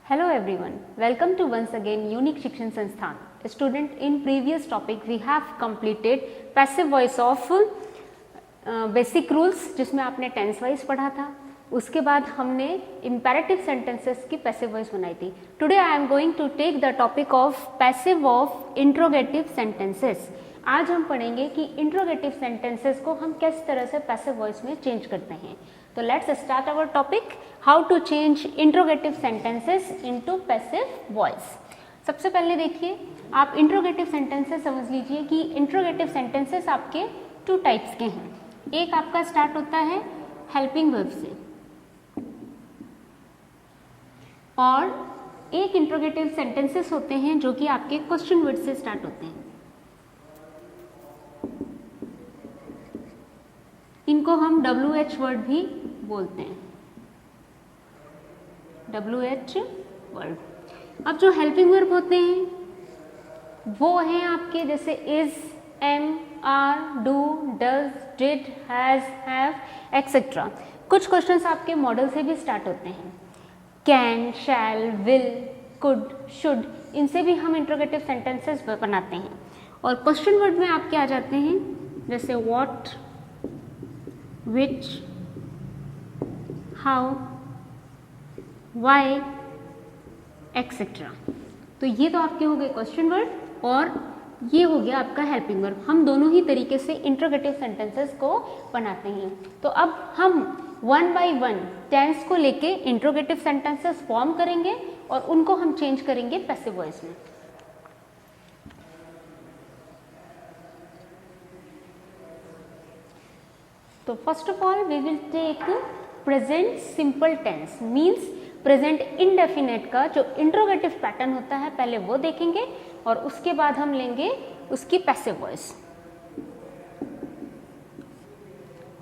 Hello everyone, welcome to once again Unique शिक्षण संस्थान. Student, in previous topic we have completed passive voice of basic rules जिसमें आपने tense wise पढ़ा था. उसके बाद हमने imperative sentences की passive voice बनाई थी. Today I am going to take the topic of passive of interrogative sentences. आज हम पढ़ेंगे कि interrogative sentences को हम किस तरह से passive voice में change करते हैं. तो let's start our topic how to change interrogative sentences into passive voice. सबसे पहले देखिए, आप इंट्रोगेटिव सेंटेंसेस समझ लीजिए कि इंट्रोगेटिव सेंटेंसेस आपके टू टाइप्स के हैं. एक आपका स्टार्ट होता है हेल्पिंग वर्ब से और एक इंट्रोगेटिव सेंटेंसेस होते हैं जो कि आपके क्वेश्चन वर्ड से स्टार्ट होते हैं. इनको हम WH वर्ड भी बोलते हैं, WH वर्ड. अब जो हेल्पिंग वर्ब होते हैं वो हैं आपके जैसे is, am, are, do, does, did, has, have, etcetera. कुछ क्वेश्चंस आपके मॉडल से भी स्टार्ट होते हैं, can, shall, will, could, should. इनसे भी हम इंट्रोगेटिव सेंटेंसेस बनाते हैं. और क्वेश्चन वर्ड में आपके आ जाते हैं जैसे what, which, how, why, etc. तो ये तो आपके हो गए क्वेश्चन वर्ड और ये हो गया आपका हेल्पिंग वर्ब. हम दोनों ही तरीके से इंट्रोगेटिव सेंटेंसेस को बनाते हैं. तो अब हम वन बाय वन टेंस को लेके इंट्रोगेटिव सेंटेंसेस फॉर्म करेंगे और उनको हम चेंज करेंगे पैसिव वॉइस में. तो first of all we will take present simple tense, means present indefinite का जो इंट्रोगेटिव पैटर्न होता है पहले वो देखेंगे और उसके बाद हम लेंगे उसकी पैसिव वॉइस.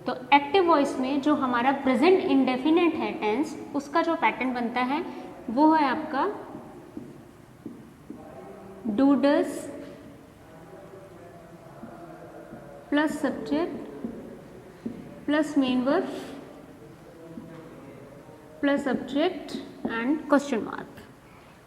तो एक्टिव वॉइस में जो हमारा प्रेजेंट इंडेफिनेट है टेंस, उसका जो पैटर्न बनता है वो है आपका do, does plus subject plus main verb plus subject and question mark.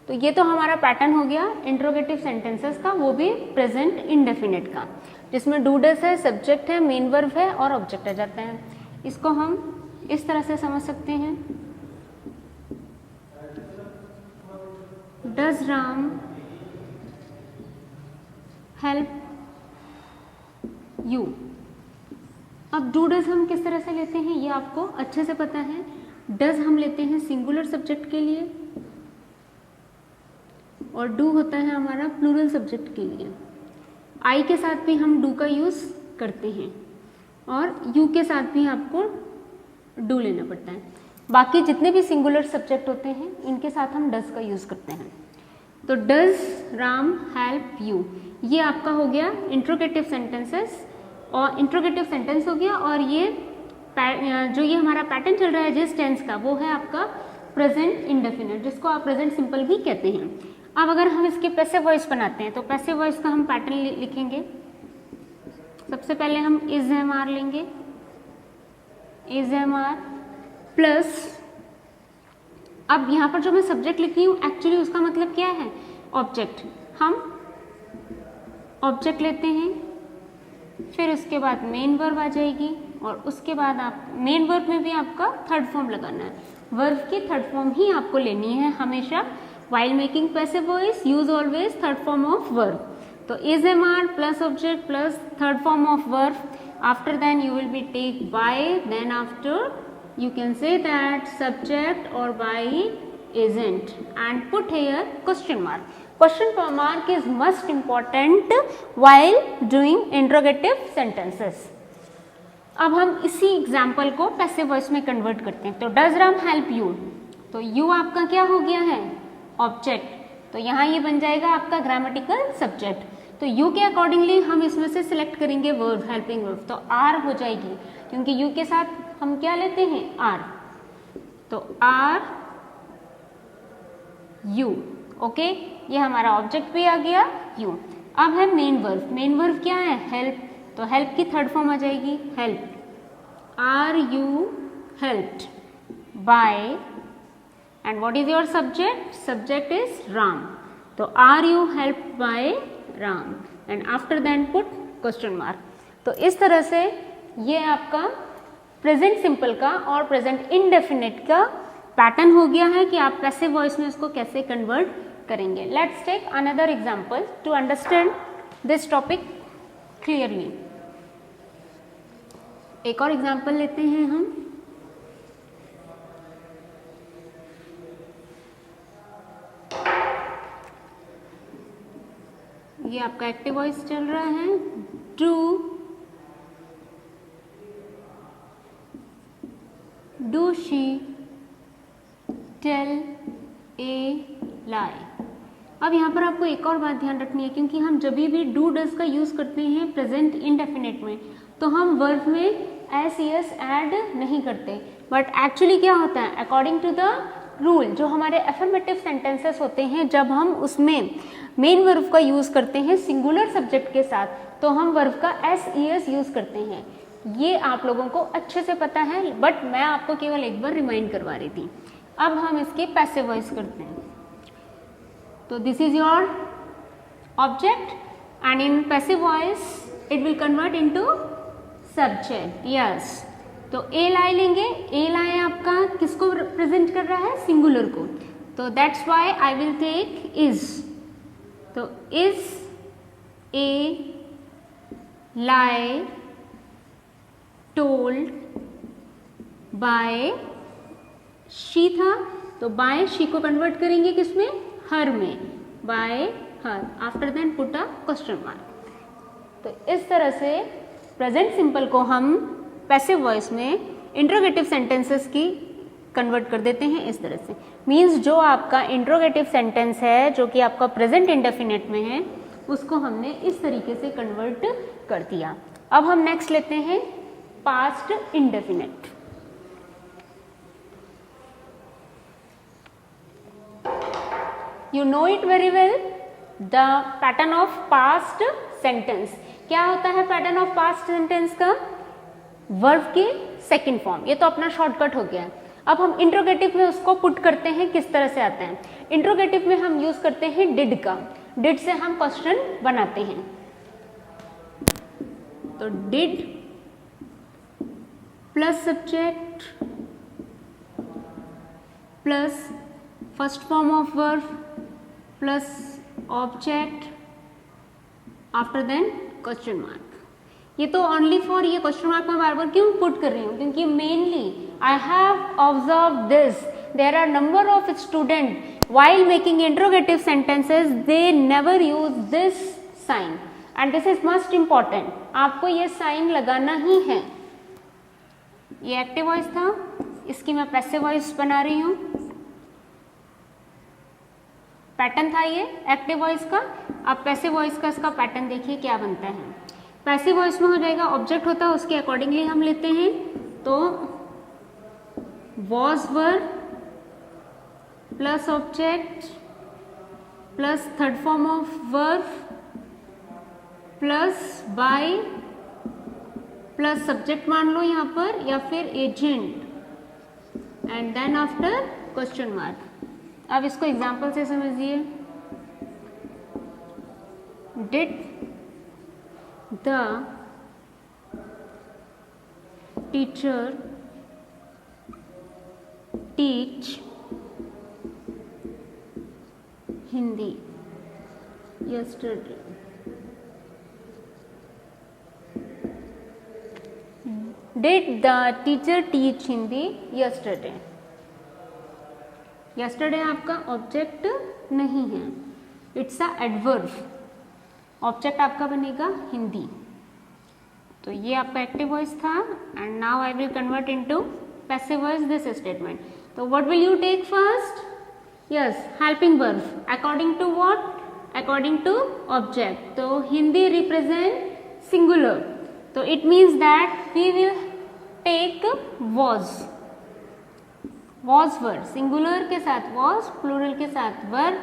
तो ये तो हमारा पैटर्न हो गया इंट्रोगेटिव सेंटेंसेस का, वो भी प्रेजेंट इंडेफिनिट का, जिसमें डू, डज है, सब्जेक्ट है, मेन वर्ब है और ऑब्जेक्ट आ जाता है. इसको हम इस तरह से समझ सकते हैं, डज राम हेल्प यू. अब डू, डज हम किस तरह से लेते हैं ये आपको अच्छे से पता है. डज हम लेते हैं सिंगुलर सब्जेक्ट के लिए और डू होता है हमारा प्लूरल सब्जेक्ट के लिए. आई के साथ भी हम डू का यूज़ करते हैं और यू के साथ भी आपको डू लेना पड़ता है. बाकी जितने भी सिंगुलर सब्जेक्ट होते हैं इनके साथ हम डज का यूज़ करते हैं. तो डज राम हेल्प यू, ये आपका हो गया इंट्रोगेटिव सेंटेंसेस और इंट्रोगेटिव सेंटेंस हो गया. और ये जो ये हमारा पैटर्न चल रहा है जिस टेंस का, वो है आपका प्रेजेंट इंडेफिनिट, जिसको आप प्रेजेंट सिंपल भी कहते हैं. अब अगर हम इसके पैसिव वॉइस बनाते हैं तो पैसिव वॉइस का हम पैटर्न लिखेंगे. सबसे पहले हम इज एम आर लेंगे, इज एम आर प्लस, अब यहाँ पर जो मैं सब्जेक्ट लिख रही हूँ एक्चुअली उसका मतलब क्या है, ऑब्जेक्ट. हम ऑब्जेक्ट लेते हैं, फिर उसके बाद मेन वर्ब आ जाएगी और उसके बाद आप मेन वर्ब में भी आपका थर्ड फॉर्म लगाना है. वर्ब की थर्ड फॉर्म ही आपको लेनी है हमेशा. While making passive voice use always third form of verb. तो is am are plus object plus third form of verb. After then you will be take by, then after you can say that subject or by isn't and put here question mark. Question mark is most important while doing interrogative sentences. अब हम इसी example को passive voice में convert करते हैं. तो does Ram help you, तो you आपका क्या हो गया है, ऑब्जेक्ट. तो यहाँ ये बन जाएगा आपका ग्रामेटिकल सब्जेक्ट. तो यू के अकॉर्डिंगली हम इसमें से सिलेक्ट करेंगे वर्ब, हेल्पिंग वर्ब. तो आर हो जाएगी क्योंकि यू के साथ हम क्या लेते हैं, आर. तो आर यू, ओके, ये हमारा ऑब्जेक्ट भी आ गया यू. अब है मेन वर्ब. मेन वर्ब क्या है, हेल्प. तो हेल्प की थर्ड फॉर्म आ जाएगी help. Are you helped by and what is your subject? Subject is Ram, तो are you helped by Ram and after that put question mark. तो इस तरह से ये आपका प्रेजेंट सिंपल का और प्रेजेंट इंडेफिनिट का पैटर्न हो गया है कि आप पैसिव वॉइस में इसको कैसे कन्वर्ट करेंगे। Let's take another example to understand this topic clearly. एक और एग्जांपल लेते हैं हम। ये आपका एक्टिव वॉइस चल रहा है। डू शी टेल ए लाई। अब यहाँ पर आपको एक और बात ध्यान रखनी है, क्योंकि हम जब भी डू डज का यूज करते हैं प्रेजेंट इंडेफिनिट में, तो हम वर्ब में एस यस ऐड नहीं करते, बट एक्चुअली क्या होता है, अकॉर्डिंग टू द रूल, जो हमारे एफर्मेटिव सेंटेंसेस होते हैं, जब हम उसमें मेन वर्ब का यूज करते हैं सिंगुलर सब्जेक्ट के साथ, तो हम वर्ब का एस ईएस यूज करते हैं। ये आप लोगों को अच्छे से पता है, बट मैं आपको केवल एक बार रिमाइंड करवा रही थी। अब हम इसके पैसिव वॉइस करते हैं। तो this is your object and in passive voice it will convert into subject. Yes, तो ए लाई लेंगे। ए लाई आपका किसको प्रेजेंट कर रहा है? सिंगुलर को, तो that's why I will take is. तो is a lie told by she था, तो बाय शी को कन्वर्ट करेंगे किसमें? हर में, by her, after then put a question mark. तो इस तरह से प्रेजेंट सिंपल को हम पैसिव वॉइस में इंट्रोगेटिव सेंटेंसेस की कन्वर्ट कर देते हैं इस तरह से। मीन्स जो आपका इंट्रोगेटिव सेंटेंस है, जो कि आपका प्रेजेंट इंडेफिनिट में है, उसको हमने इस तरीके से कन्वर्ट कर दिया। अब हम नेक्स्ट लेते हैं past indefinite. You know it very well, the pattern of past sentence। क्या होता है पैटर्न ऑफ पास्ट सेंटेंस का? वर्ब के सेकंड फॉर्म। ये तो अपना शॉर्टकट हो गया। अब हम इंट्रोगेटिव में उसको पुट करते हैं, किस तरह से आता है? इंट्रोगेटिव में हम यूज करते हैं डिड का। डिड से हम क्वेश्चन बनाते हैं। तो did plus subject plus first form of verb plus object after then question mark. ये तो ओनली फॉर ये क्वेश्चन मार्क में बार बार क्यों पुट कर रही हूँ? क्योंकि mainly I have observe this, there are number of student while making interrogative sentences they never use this sign and this is most important। आपको ये साइन लगाना ही है। ये एक्टिव वॉइस था, इसकी मैं पैसिव वॉइस बना रही हूँ। पैटर्न था ये एक्टिव वॉइस का। अब पैसिव वॉइस का इसका पैटर्न देखिए क्या बनता है। पैसिव वॉइस में हो जाएगा, ऑब्जेक्ट होता है, उसके अकॉर्डिंगली हम लेते हैं। तो was verb plus object plus third form of verb plus by plus subject मान लो यहाँ पर, या फिर agent and then after question mark. अब इसको एग्जाम्पल से समझिए। Did the teacher teach Hindi yesterday? Did the teacher teach Hindi yesterday? yesterday आपका ऑब्जेक्ट नहीं है, इट्स अ एडवर्ब। ऑब्जेक्ट आपका बनेगा हिंदी। तो ये आपका एक्टिव वॉइस था and now I will convert into passive voice this statement. तो what will you take first? Yes, helping verb according to what? According to object. तो हिंदी रिप्रेजेंट सिंगुलर, तो it means that we will take was. Was verb singular के साथ was, plural के साथ verb,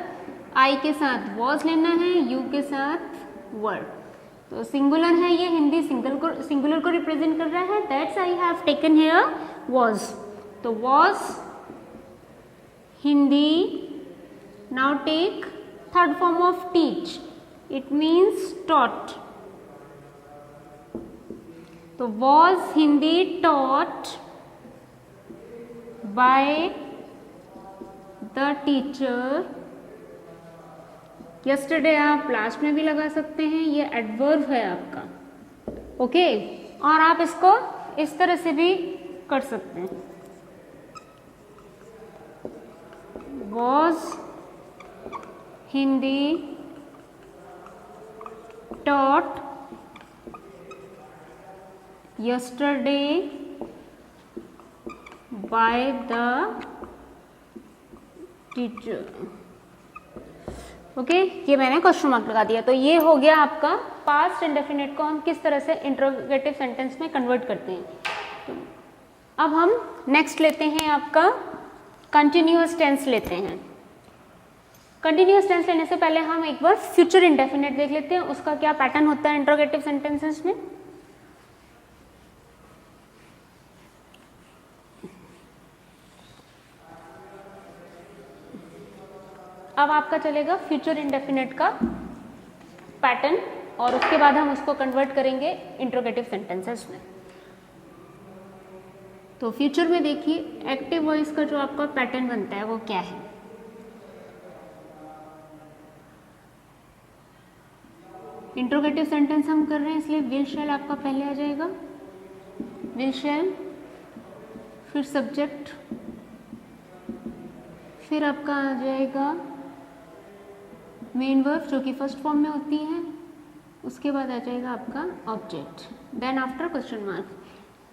आई के साथ was लेना है, यू के साथ वर्ब। तो सिंगुलर है ये, हिंदी सिंगुलर को रिप्रेजेंट कर रहा है, that's I have taken here was. तो was Hindi. Now take third form of teach. It means taught. तो was Hindi taught by the teacher yesterday? आप लास्ट में भी लगा सकते हैं, ये एडवर्ब है आपका, ओके। और आप इसको इस तरह से भी कर सकते हैं, was Hindi taught yesterday by the teacher, okay. ये मैंने क्वेश्चन मार्क लगा दिया। तो ये हो गया आपका पास्ट इंडेफिनिट को हम किस तरह से इंट्रोगेटिव सेंटेंस में कन्वर्ट करते हैं। तो अब हम नेक्स्ट लेते हैं आपका कंटिन्यूअस टेंस लेते हैं। कंटिन्यूअस टेंस लेने से पहले हम एक बार फ्यूचर इंडेफिनिट देख लेते हैं, उसका क्या पैटर्न होता है इंट्रोगेटिव सेंटेंसेस में। अब आपका चलेगा फ्यूचर इंडेफिनिट का पैटर्न और उसके बाद हम उसको कन्वर्ट करेंगे इंट्रोगेटिव सेंटेंसेस में। तो फ्यूचर में देखिए एक्टिव वॉइस का जो आपका पैटर्न बनता है वो क्या है। इंट्रोगेटिव सेंटेंस हम कर रहे हैं इसलिए विल शैल आपका पहले आ जाएगा, विल शैल, फिर सब्जेक्ट, फिर आपका आ जाएगा मेन वर्ब जो कि फर्स्ट फॉर्म में होती है, उसके बाद आ जाएगा आपका object, then after question mark.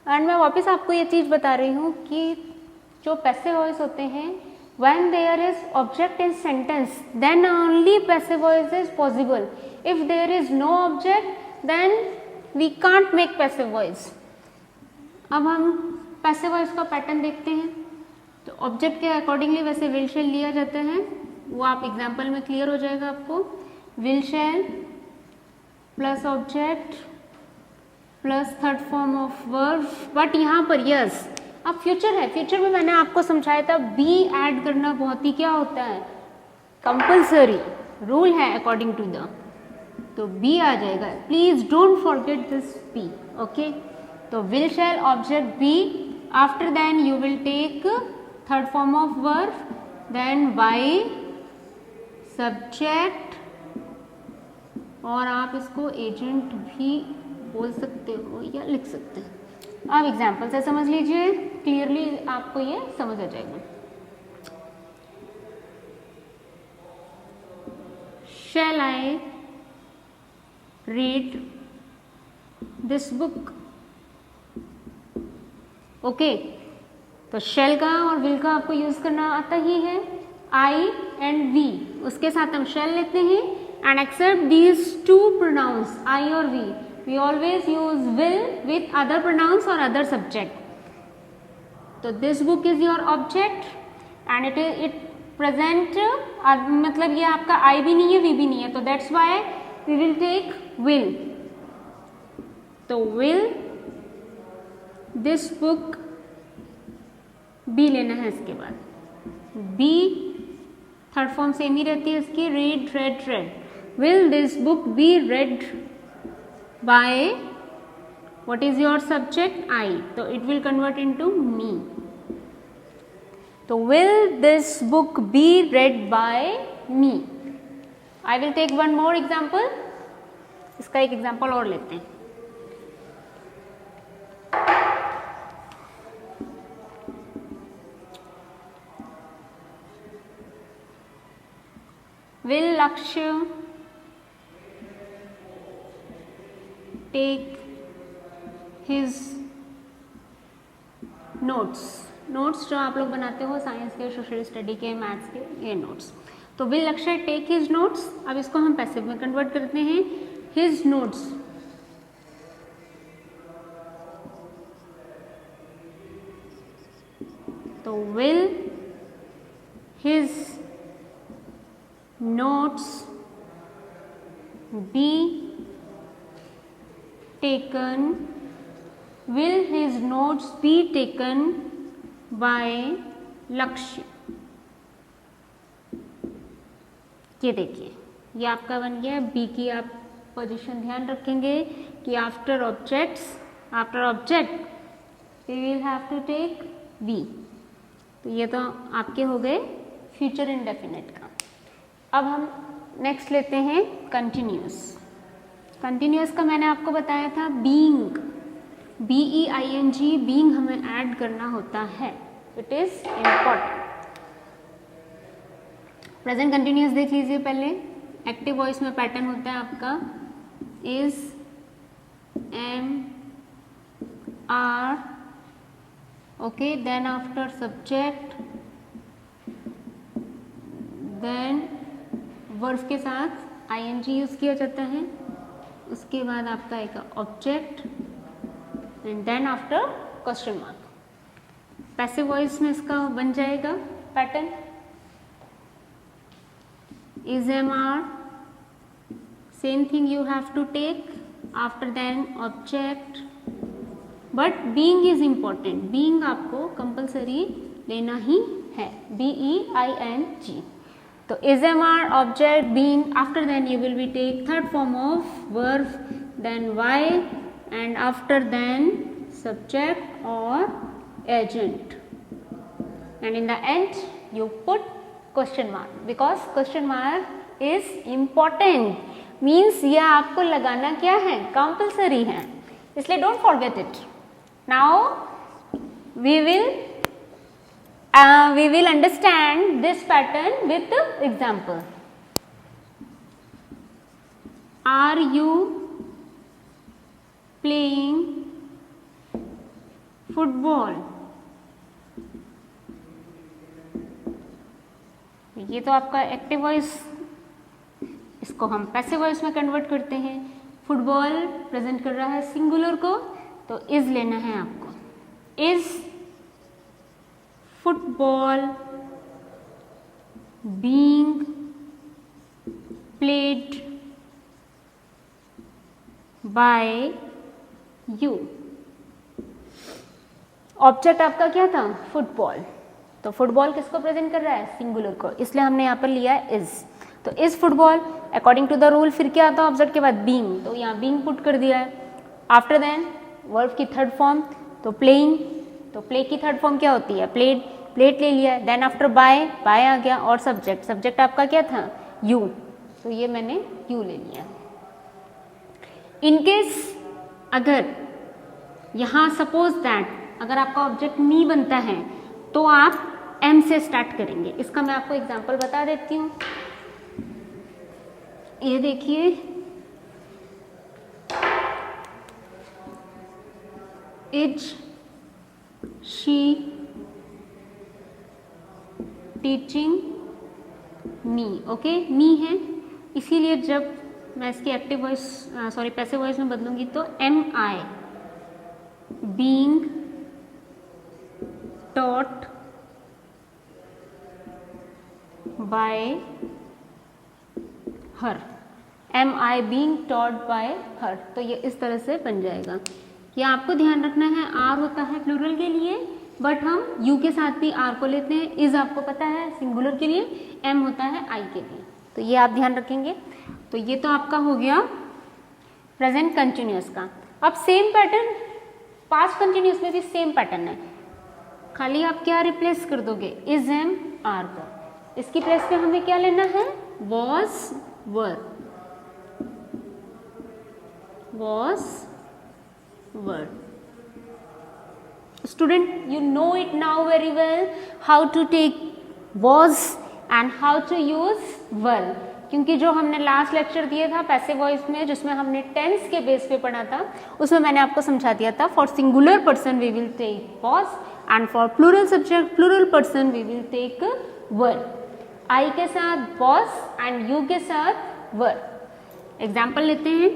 And मैं वापस आपको ये चीज़ बता रही हूँ कि जो पैसिव वॉइस होते हैं when there is object in sentence then only passive voice is possible. If there is no object then we can't make passive voice. अब हम passive voice का पैटर्न देखते हैं। तो ऑब्जेक्ट के अकॉर्डिंगली वैसे विल शैल लिया जाता है, वो आप एग्जाम्पल में क्लियर हो जाएगा आपको। Will shell plus object plus third form of verb, but यहाँ पर यस अब फ्यूचर है, फ्यूचर में मैंने आपको समझाया था बी ऐड करना बहुत ही क्या होता है, कंपल्सरी रूल है अकॉर्डिंग टू द, तो बी आ जाएगा। Please don't forget this be, okay. तो will shall object be, after then you will take third form of verb, then by subject, और आप इसको एजेंट भी बोल सकते हो या लिख सकते हैं। आप एग्जाम्पल से समझ लीजिए, क्लियरली आपको ये समझ आ जाएगा। Shall I read this book, okay. तो शैल का और विल का आपको यूज करना आता ही है, आई एंड वी, उसके साथ हम शैल लेते हैं and except these two pronouns I और we, we always use will with other pronouns or other subject. तो this book is your object and it present मतलब ये आपका I भी नहीं है V भी नहीं है, तो that's why we will take will. तो will this book B लेना है, इसके बाद B थर्ड फॉर्म सेम ही रहती है इसकी, read read read, will this book be read by what is your subject I, so it will convert into me. So will this book be read by me? I will take one more example. इसका एक example और लेते हैं। Will Lakshya take his notes, notes जो आप लोग बनाते हो साइंस के, सोशल स्टडी के, मैथ्स के, ये नोट्स। तो विल लक्ष्य टेक हिज नोट्स, अब इसको हम पैसिव में कन्वर्ट करते हैं, हिज नोट्स। तो will his notes be taken, will his notes be taken by Lakshya? ये देखिए ये आपका बन गया। बी की आप पोजीशन ध्यान रखेंगे कि after object we will have to take be. तो ये तो आपके हो गए फ्यूचर इंडेफिनिट का। अब हम नेक्स्ट लेते हैं कंटिन्यूस। कंटिन्यूस का मैंने आपको बताया था बीइंग, BEING बीइंग हमें ऐड करना होता है, it is important. Present continuous देख लीजिए पहले। एक्टिव वॉइस में पैटर्न होता है आपका is, am, are, okay, then after subject, then verb के साथ ING यूज किया जाता है, उसके बाद आपका एक object and then after question mark. Passive voice में इसका बन जाएगा pattern is, am, are, same thing you have to take, after then object, but being is important, being आपको कंपल्सरी लेना ही है, BEING। तो is, am, are, object, being, after then you will be take third form of verb, then why, and after then subject or agent, and in the end you put question mark, because question mark is important, means यह आपको लगाना क्या है, compulsory है, इसलिए don't forget it. Now we will understand this pattern with example. Are you playing football? ये तो आपका एक्टिव वॉइस, इसको हम पैसिव वॉइस में कन्वर्ट करते हैं। फुटबॉल प्रेजेंट कर रहा है सिंगुलर को, तो इज लेना है आपको। Is football being played by you. Object आपका क्या था, फुटबॉल, तो फुटबॉल किसको प्रेजेंट कर रहा है, सिंगुलर को, इसलिए हमने यहाँ पर लिया है इज। तो is football according to the rule, फिर क्या आता है ऑब्जेक्ट के बाद बीइंग, तो यहाँ बीइंग पुट कर दिया है। आफ्टर देन वर्ब की थर्ड फॉर्म, तो प्लेइंग, तो प्ले की थर्ड फॉर्म क्या होती है, प्लेड, प्लेट ले लिया है। देन आफ्टर बाय, बाय आ गया, और सब्जेक्ट, सब्जेक्ट आपका क्या था, यू, तो ये मैंने यू ले लिया। इनकेस अगर यहाँ सपोज दैट अगर आपका ऑब्जेक्ट मी बनता है तो आप एम से स्टार्ट करेंगे। इसका मैं आपको एग्जांपल बता देती हूँ। ये देखिए, is she teaching me, okay, me है, इसीलिए जब मैं इसकी active voice sorry passive voice में बदलूंगी तो am I being taught by her, am I being taught by her, तो ये इस तरह से बन जाएगा। ये आपको ध्यान रखना है, आर होता है प्लूरल के लिए, बट हम यू के साथ भी आर को लेते हैं। इज आपको पता है सिंगुलर के लिए, एम होता है आई के लिए, तो ये आप ध्यान रखेंगे। तो ये तो आपका हो गया प्रेजेंट कंटिन्यूअस का। अब सेम पैटर्न पास्ट कंटिन्यूअस में भी सेम पैटर्न है, खाली आप क्या रिप्लेस कर दोगे, इज, एम, आर को। इसकी प्लेस पे हमें क्या लेना है, was, were, was, were. Student, you know it now very well how to take was and how to use were, क्योंकि जो हमने लास्ट लेक्चर दिया था पैसिव वॉइस में, जिसमें हमने टेंस के बेस पे पढ़ा था, उसमें मैंने आपको समझा दिया था for singular person we will take was and for plural subject plural person we will take were. I के साथ वॉज एंड यू के साथ वर। एग्जाम्पल लेते हैं।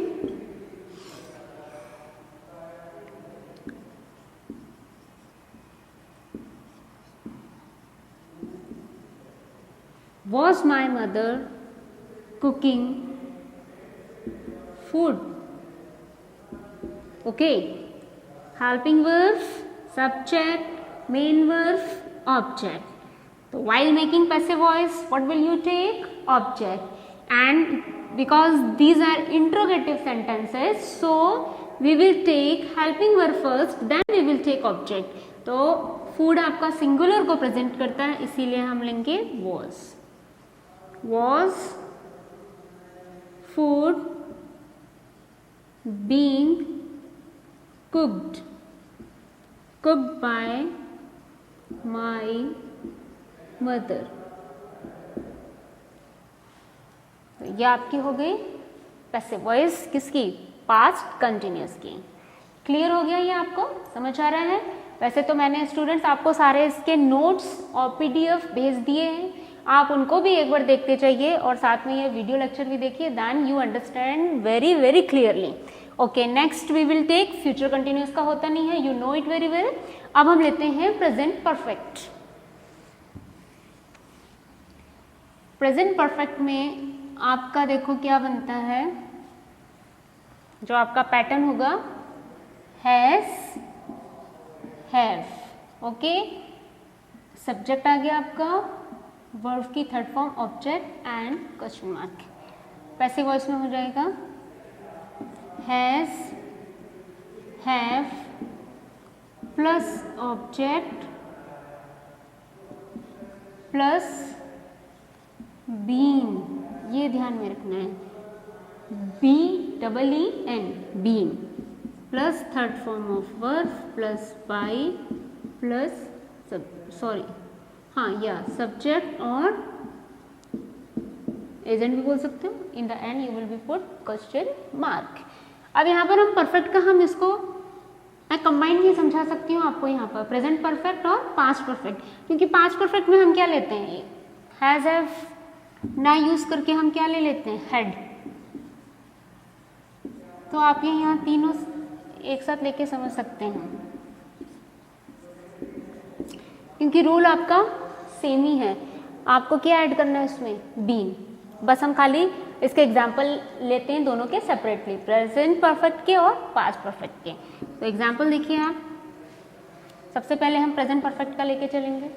Was my mother cooking food? Okay. Helping verb, subject, main verb, object. So while making passive voice, what will you take? Object. and because these are interrogative sentences, so we will take helping verb first, then we will take object. तो food आपका singular को present करता है, इसीलिए हम लेंगे was food being cooked by my mother. तो ये आपकी हो गई पैसिव वॉइस किसकी, पास्ट कंटिन्यूअस की. क्लियर हो गया, ये आपको समझ आ रहा है. वैसे तो मैंने स्टूडेंट्स आपको सारे इसके नोट्स और पीडीएफ भेज दिए हैं, आप उनको भी एक बार देखते चाहिए और साथ में ये वीडियो लेक्चर भी देखिए, then you understand very very clearly. Okay, next we will take future continuous का होता नहीं है, you know it very well. अब हम लेते हैं प्रेजेंट परफेक्ट. प्रेजेंट परफेक्ट में आपका देखो क्या बनता है, जो आपका पैटर्न होगा हैज, हैव. ओके, सब्जेक्ट आ गया आपका, वर्ब की third form object and question mark. Passive voice में हो जाएगा has, have plus object plus been. ये ध्यान में रखना है, BEEN, been plus third form of verb plus by plus subject और एजेंट भी बोल सकते हो. In the end you will be put question mark. अब यहाँ पर हम परफेक्ट का हम इसको मैं कंबाइन भी समझा सकती हूँ आपको यहाँ पर, प्रेजेंट परफेक्ट और पास्ट परफेक्ट. क्योंकि पास्ट परफेक्ट में हम क्या लेते हैं, हैज, हैव ना यूज करके हम क्या ले लेते हैं, हैड. तो आप ये यहाँ तीनों एक साथ लेके समझ सकते हैं, क्योंकि रूल आपका सेम ही है. आपको क्या ऐड करना है इसमें, बीन. बस हम खाली इसके एग्जाम्पल लेते हैं दोनों के सेपरेटली, प्रेजेंट परफेक्ट के और पास्ट परफेक्ट के. तो एग्जाम्पल देखिए आप. सबसे पहले हम प्रेजेंट परफेक्ट का लेके चलेंगे.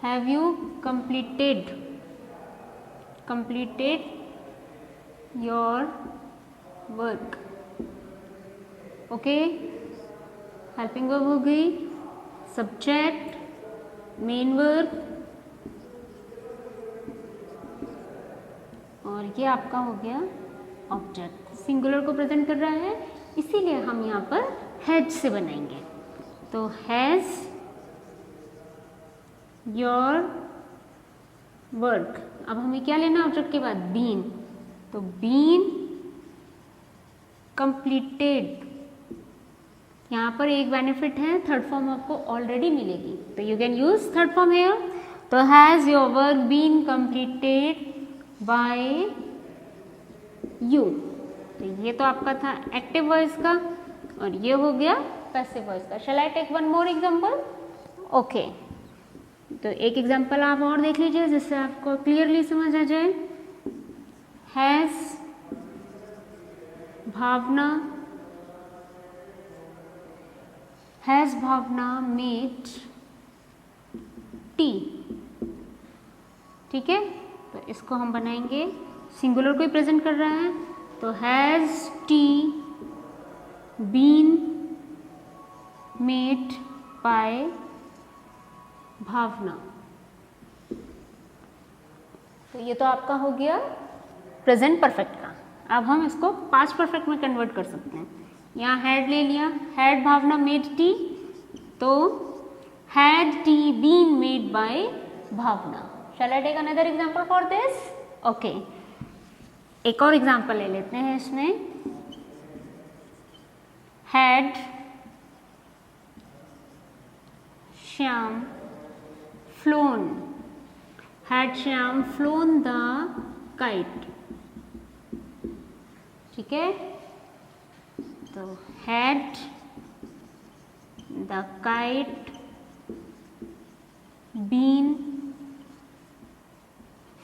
Have you completed your work? Okay, helping verb हो गई, सब्जेक्ट, मेन वर्ब और ये आपका हो गया ऑब्जेक्ट. सिंगुलर को प्रेजेंट कर रहा है, इसीलिए हम यहाँ पर हैज से बनाएंगे. तो हैज योर वर्क. अब हमें क्या लेना ऑब्जेक्ट के बाद, बीन. तो बीन कंप्लीटेड. यहाँ पर एक बेनिफिट है, थर्ड फॉर्म आपको ऑलरेडी मिलेगी, तो you can use third form here. तो has your work been completed by you. तो ये तो आपका था एक्टिव वॉइस का और ये हो गया पैसिव वॉइस का. Shall I take one more example? Okay, तो एक एग्जाम्पल आप और देख लीजिए जिससे आपको क्लियरली समझ आ जाए. Has Bhavna made tea. ठीक है, तो इसको हम बनाएंगे, सिंगुलर को ही प्रेजेंट कर रहा है. तो has tea been made by Bhavna. तो ये तो आपका हो गया प्रेजेंट परफेक्ट का. अब हम इसको पास्ट परफेक्ट में कन्वर्ट कर सकते हैं. यहाँ हैड ले लिया, हैड भावना मेड टी, तो had tea been made by Bhavna. Shall I take another example for this? Okay, एक और एग्जाम्पल ले लेते हैं इसमें. Had Shyam flown, had Shyam flown the kite. ठीक है, तो had the kite been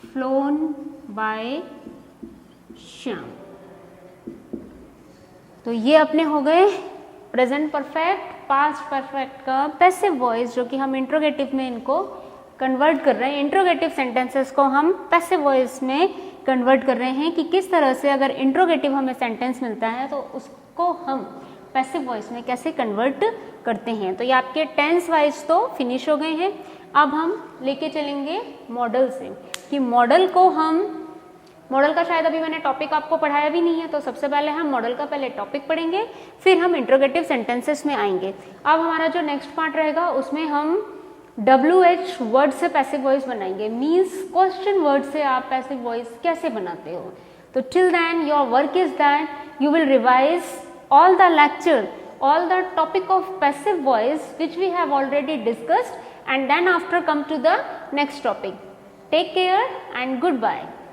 flown by Shyam. तो ये अपने हो गए प्रेजेंट परफेक्ट, पास्ट परफेक्ट का पैसिव वॉइस, जो कि हम इंट्रोगेटिव में इनको कन्वर्ट कर रहे हैं, इंट्रोगेटिव सेंटेंसेस को हम पैसिव वॉइस में कन्वर्ट कर रहे हैं कि किस तरह से अगर इंट्रोगेटिव हमें सेंटेंस मिलता है तो उसको हम पैसिव वॉइस में कैसे कन्वर्ट करते हैं। तो ये आपके टेंस वाइज तो फिनिश हो गए हैं। अब हम लेके चलेंगे मॉडल से कि मॉडल को हम, मॉडल का शायद अभी मैंने टॉपिक आपको पढ़ाया भी नहीं है, तो सबसे पहले हम मॉडल का पहले टॉपिक पढ़ेंगे, फिर हम इंट्रोगेटिव सेंटेंसेस में आएंगे। अब हमारा जो नेक्स्ट पार्ट रहेगा उसमें हम WH वर्ड से पैसिव वॉइस बनाएंगे, मीन्स क्वेश्चन वर्ड से आप पैसिव वॉइस कैसे बनाते हो। तो till then your work is that you will revise all the lecture, all the topic of passive voice which we have already discussed, and then after come to the next topic. Take care and goodbye.